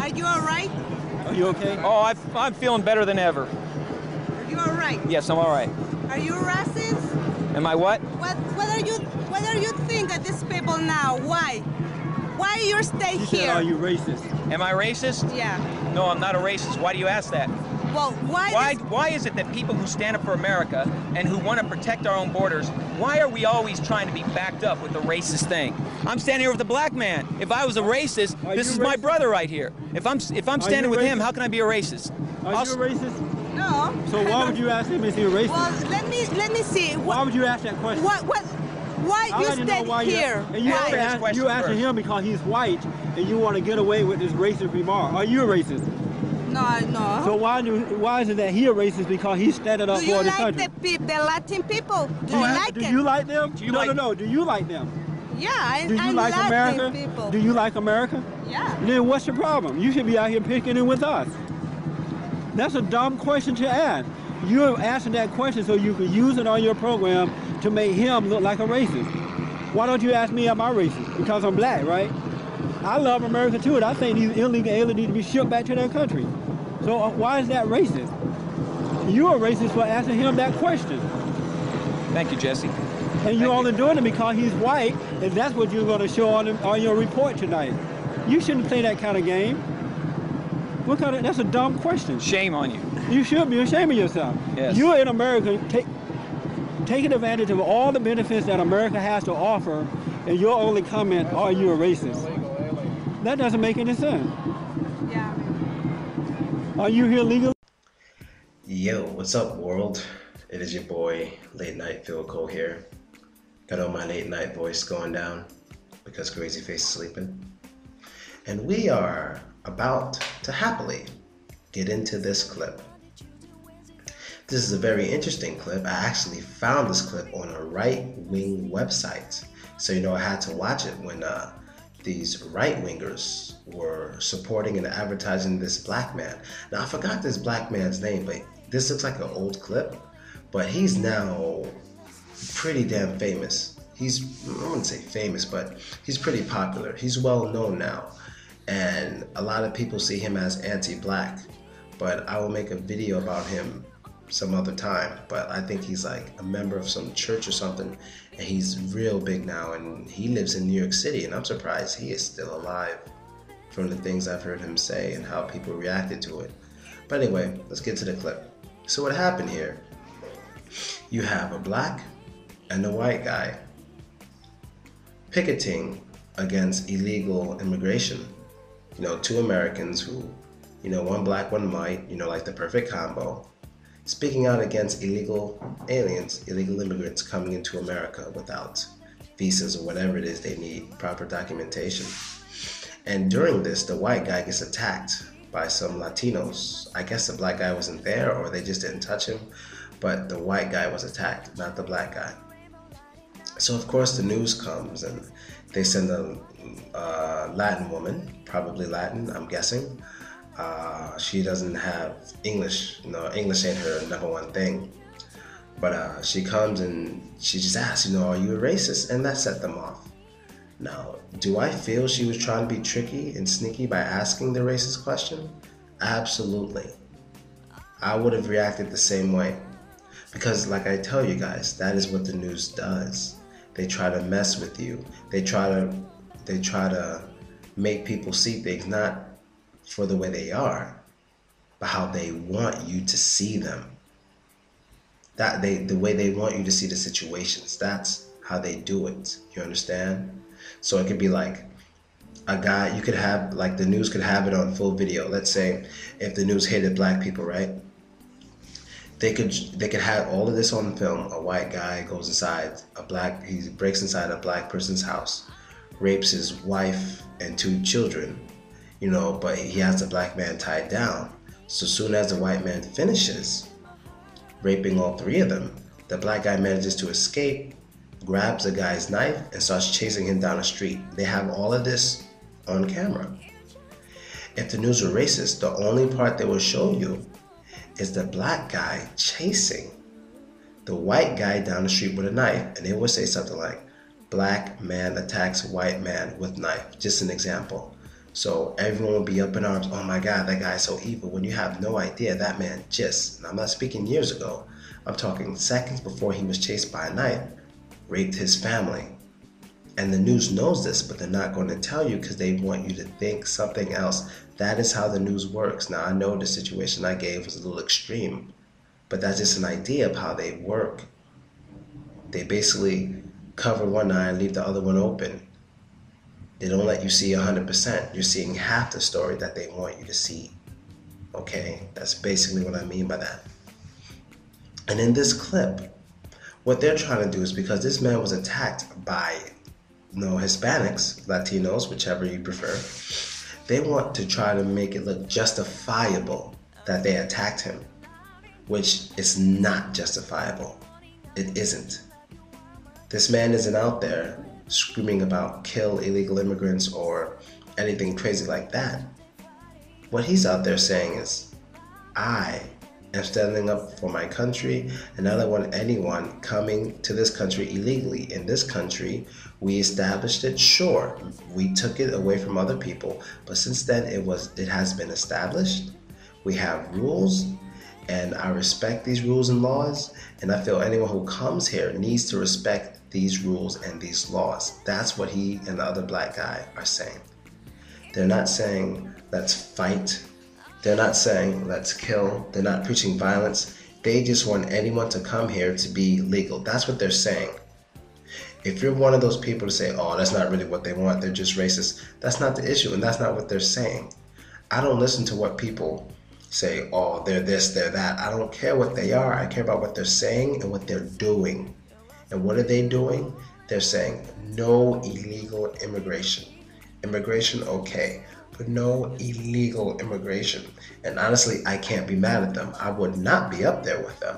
Are you all right? Are you okay? Oh, I'm feeling better than ever. Are you all right? Yes, I'm all right. Are you racist? Am I what? What are you think of these people now? Why? Why you stay She here? said, are you racist? Am I racist? Yeah. No, I'm not a racist. Why do you ask that? Well, Why is it that people who stand up for America and who want to protect our own borders, why are we always trying to be backed up with the racist thing? I'm standing here with a black man. If I was a racist, this is my brother right here. If I'm standing with him, how can I be a racist? Are you a racist? No. So why would you ask him if he's a racist? Well, let me see. Why would you ask that question? Why you stay here? And you asking him because he's white and you want to get away with this racist remark. Are you a racist? No. So why is it that he a racist because he's standing up for the country? Do you like the Latin people? Do you like Do it? you like them? No. Do you like them? Yeah, I like Latin America? people. Do you like America? Yeah. Then what's the problem? You should be out here picking it with us. That's a dumb question to ask. You're asking that question so you can use it on your program to make him look like a racist. Why don't you ask me am I racist? Because I'm black, right? I love America too, and I think these illegal aliens need to be shipped back to their country. So why is that racist? You're a racist for asking him that question. Thank you, Jesse. And you're only doing it because he's white, and that's what you're going to show on your report tonight. You shouldn't play that kind of game. That's a dumb question. Shame on you. You should be ashamed of yourself. Yes. You're in America taking advantage of all the benefits that America has to offer, and your only comment, are you a racist? That doesn't make any sense. Yeah. Are you here legally? Yo, what's up, world? It is your boy, Late Night Philko here. Got all my late night voice going down because Crazy Face is sleeping. And we are about to happily get into this clip. This is a very interesting clip. I actually found this clip on a right-wing website. So, I had to watch it when these right-wingers were supporting and advertising this black man. Now, I forgot this black man's name, but this looks like an old clip. But he's now pretty damn famous. I wouldn't say famous, but he's pretty popular. He's well known now. And a lot of people see him as anti-black. But I will make a video about him some other time. But I think he's like a member of some church or something. And he's real big now. And he lives in New York City. And I'm surprised he is still alive from the things I've heard him say and how people reacted to it. But anyway, let's get to the clip. So what happened here? You have a black and a white guy picketing against illegal immigration. Two Americans who, one black, one white, like the perfect combo, speaking out against illegal aliens, illegal immigrants coming into America without visas or whatever it is they need, proper documentation. And during this, the white guy gets attacked by some Latinos. I guess the black guy wasn't there or they just didn't touch him, but the white guy was attacked, not the black guy. So of course the news comes and they send a Latin woman, probably Latin, I'm guessing. She doesn't have English. English ain't her number one thing. But she comes and she just asks, are you a racist? And that set them off. Now, do I feel she was trying to be tricky and sneaky by asking the racist question? Absolutely. I would have reacted the same way. Because like I tell you guys, that is what the news does. They try to mess with you. They try to make people see things not for the way they are, but how they want you to see them. The way they want you to see the situations. That's how they do it. You understand? So it could be like a guy, you could have, like the news could have it on full video. Let's say if the news hated black people, right? They could have all of this on film. A white guy goes inside he breaks inside a black person's house, rapes his wife and 2 children, but he has the black man tied down. So soon as the white man finishes raping all 3 of them, the black guy manages to escape, grabs the guy's knife and starts chasing him down the street. They have all of this on camera. If the news were racist, the only part they will show you is the black guy chasing the white guy down the street with a knife, and they will say something like, black man attacks white man with knife, just an example. So everyone will be up in arms. Oh my God, that guy's so evil. When you have no idea, that man just, and I'm not speaking years ago, I'm talking seconds before he was chased by a knife, raped his family. And the news knows this, but they're not going to tell you because they want you to think something else. That is how the news works. Now, I know the situation I gave was a little extreme, but that's just an idea of how they work. They basically cover one eye and leave the other one open. They don't let you see 100%. You're seeing half the story that they want you to see. Okay? That's basically what I mean by that. And in this clip, what they're trying to do is, because this man was attacked by Hispanics, Latinos, whichever you prefer, they want to try to make it look justifiable that they attacked him, which is not justifiable. It isn't. This man isn't out there screaming about kill illegal immigrants or anything crazy like that. What he's out there saying is, I am standing up for my country, and I don't want anyone coming to this country illegally. In this country, we established it. Sure, we took it away from other people, but since then it has been established. We have rules, and I respect these rules and laws, and I feel anyone who comes here needs to respect these rules and these laws. That's what he and the other black guy are saying. They're not saying let's fight. They're not saying let's kill. They're not preaching violence. They just want anyone to come here to be legal. That's what they're saying. If you're one of those people to say, oh, that's not really what they want, they're just racist, that's not the issue, and that's not what they're saying. I don't listen to what people say, oh, they're this, they're that. I don't care what they are. I care about what they're saying and what they're doing. And what are they doing? They're saying no illegal immigration. Immigration, okay, but no illegal immigration. And honestly, I can't be mad at them. I would not be up there with them.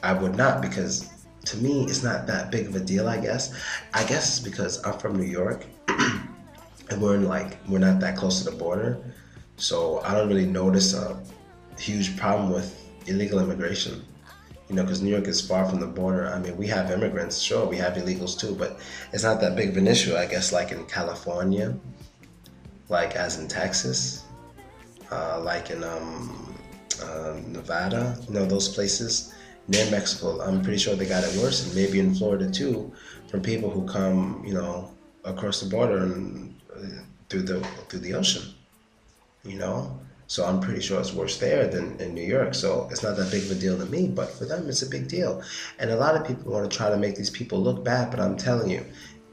I would not, because to me, it's not that big of a deal, I guess. I guess it's because I'm from New York and we're not that close to the border. So I don't really notice a huge problem with illegal immigration. Because New York is far from the border. I mean, we have immigrants, sure, we have illegals too, but it's not that big of an issue, I guess, like in California, like as in Texas, like in Nevada, those places near Mexico. I'm pretty sure they got it worse, and maybe in Florida too, from people who come, across the border and through the ocean, So I'm pretty sure it's worse there than in New York. So it's not that big of a deal to me, but for them, it's a big deal. And a lot of people want to try to make these people look bad, but I'm telling you,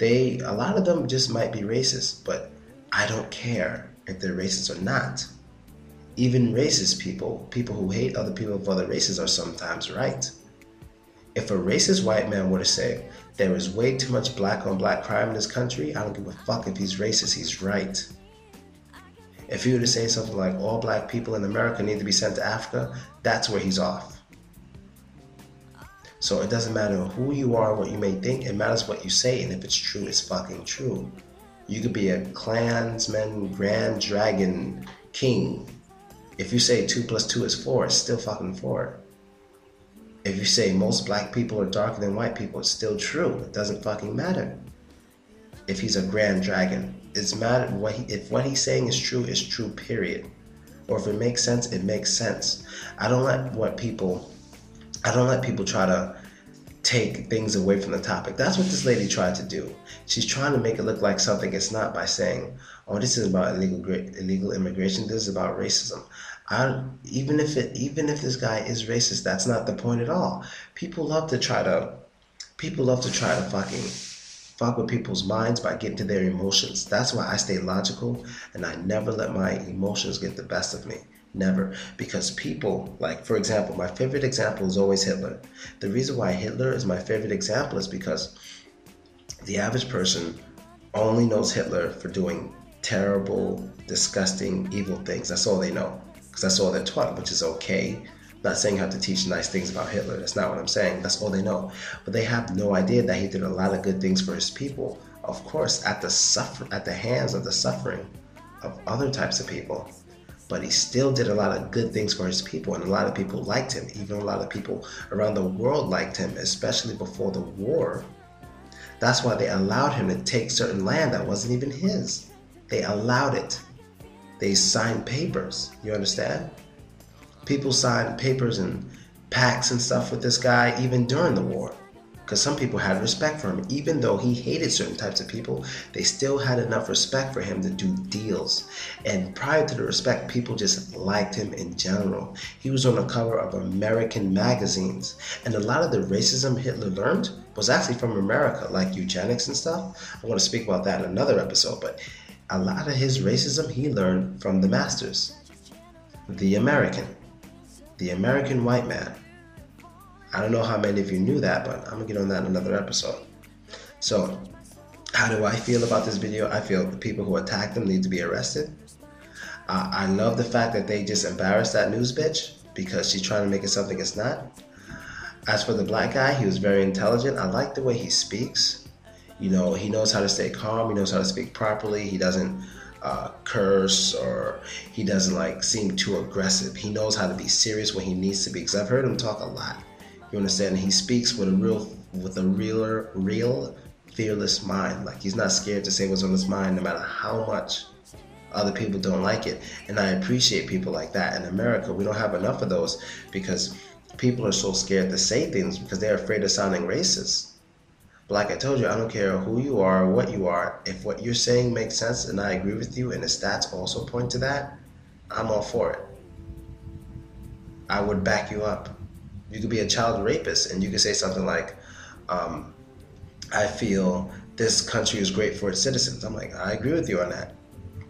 a lot of them just might be racist, but I don't care if they're racist or not. Even racist people who hate other people of other races are sometimes right. If a racist white man were to say, there is way too much black on black crime in this country, I don't give a fuck if he's racist, he's right. If he were to say something like all black people in America need to be sent to Africa, that's where he's off. So it doesn't matter who you are, what you may think, it matters what you say, and if it's true, it's fucking true. You could be a Klansman, Grand Dragon King. If you say 2 + 2 is 4, it's still fucking 4. If you say most black people are darker than white people, it's still true. It doesn't fucking matter. If he's a Grand Dragon, it's matter if what he's saying is true, period. Or if it makes sense, it makes sense. I don't let people try to take things away from the topic. That's what this lady tried to do. She's trying to make it look like something it's not by saying, oh, this is about illegal immigration, this is about racism. Even if this guy is racist, that's not the point at all. People love to try to fucking fuck with people's minds by getting to their emotions. That's why I stay logical and I never let my emotions get the best of me. Never. Because people, like, for example, my favorite example is always Hitler. The reason why Hitler is my favorite example is because the average person only knows Hitler for doing terrible, disgusting, evil things. That's all they know. Because that's all they're taught, which is okay. I'm not saying you have to teach nice things about Hitler. That's not what I'm saying. That's all they know. But they have no idea that he did a lot of good things for his people. Of course, at the hands of the suffering of other types of people. But he still did a lot of good things for his people, and a lot of people liked him. Even a lot of people around the world liked him, especially before the war. That's why they allowed him to take certain land that wasn't even his. They allowed it. They signed papers. You understand? People signed papers and pacts and stuff with this guy even during the war. Because some people had respect for him. Even though he hated certain types of people, they still had enough respect for him to do deals. And prior to the respect, people just liked him in general. He was on the cover of American magazines. And a lot of the racism Hitler learned was actually from America, like eugenics and stuff. I want to speak about that in another episode, but a lot of his racism he learned from the masters. The American white man. I don't know how many of you knew that, but I'm gonna get on that in another episode. So, how do I feel about this video? I feel the people who attacked him need to be arrested. I love the fact that they just embarrassed that news bitch because she's trying to make it something it's not. As for the black guy, he was very intelligent. I like the way he speaks. You know, he knows how to stay calm. He knows how to speak properly. He doesn't curse, or he doesn't like seem too aggressive. He knows how to be serious when he needs to be. Because I've heard him talk a lot. You understand? He speaks with a real fearless mind. Like, he's not scared to say what's on his mind, no matter how much other people don't like it. And I appreciate people like that. In America, we don't have enough of those because people are so scared to say things because they're afraid of sounding racist. But like I told you, I don't care who you are or what you are. If what you're saying makes sense and I agree with you and the stats also point to that, I'm all for it. I would back you up. You could be a child rapist and you could say something like, I feel this country is great for its citizens. I'm like, I agree with you on that.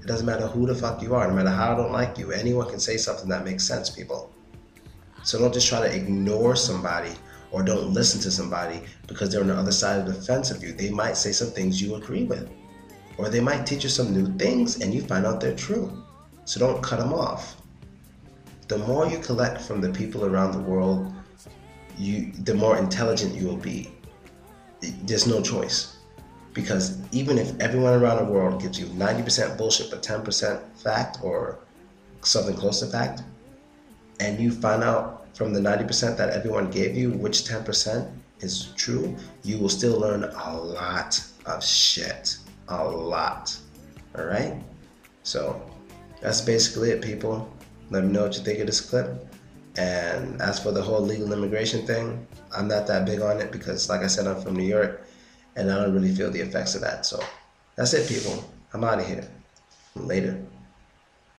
It doesn't matter who the fuck you are, no matter how I don't like you. Anyone can say something that makes sense, people. So don't just try to ignore somebody or don't listen to somebody because they're on the other side of the fence of you. They might say some things you agree with, or they might teach you some new things and you find out they're true. So don't cut them off. The more you collect from the people around the world, the more intelligent you will be. There's no choice. Because even if everyone around the world gives you 90% bullshit but 10% fact or something close to fact, and you find out from the 90% that everyone gave you which 10% is true, you will still learn a lot of shit. A lot. Alright? So that's basically it, people. Let me know what you think of this clip. And as for the whole legal immigration thing, I'm not that big on it because, like I said, I'm from New York and I don't really feel the effects of that. So that's it, people. I'm out of here. Later.